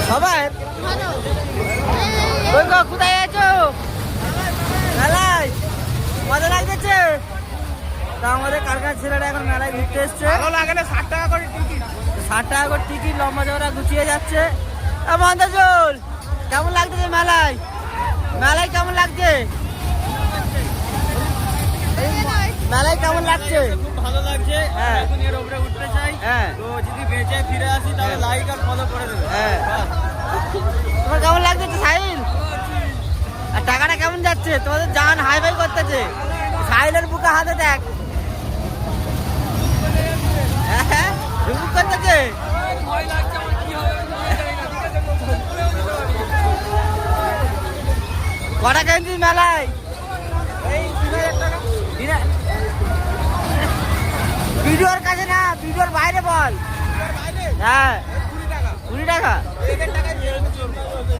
সবাই কোথায় আছো? মেলায় মজা লাগতেছে? তা আমাদের কারখানার ছেলেরা এখন মেলায় ঘুরতে এসছে। 60 টাকা করে টিকিট। 60 টাকা করে টিকিট, লম্বা চওড়া গুছিয়ে যাচ্ছে। মন্দাজল কেমন লাগতেছে মেলায়? মেলায় কেমন লাগছে? মেলায় কেমন লাগছে? খুব ভালো লাগছে। হ্যাঁ। এখন এর উপরে উঠতে চাই। হ্যাঁ। তো যদি বেঁচে ফিরে আসি তাহলে লাইক আর ফলো করে দেবে। হ্যাঁ। তোমার কেমন লাগছে সাহিল? আর টাকাটা কেমন যাচ্ছে? তোমাদের জান হাই ফাই করতেছে। সাহিলের বুকে হাতে দেখ। হ্যাঁ, ঢুকুক করতেছে। কটা কিনছিস মেলায়? ভিডিওর কাছে না, ভিডিওর বাইরে বল। হ্যাঁ, 20 টাকা।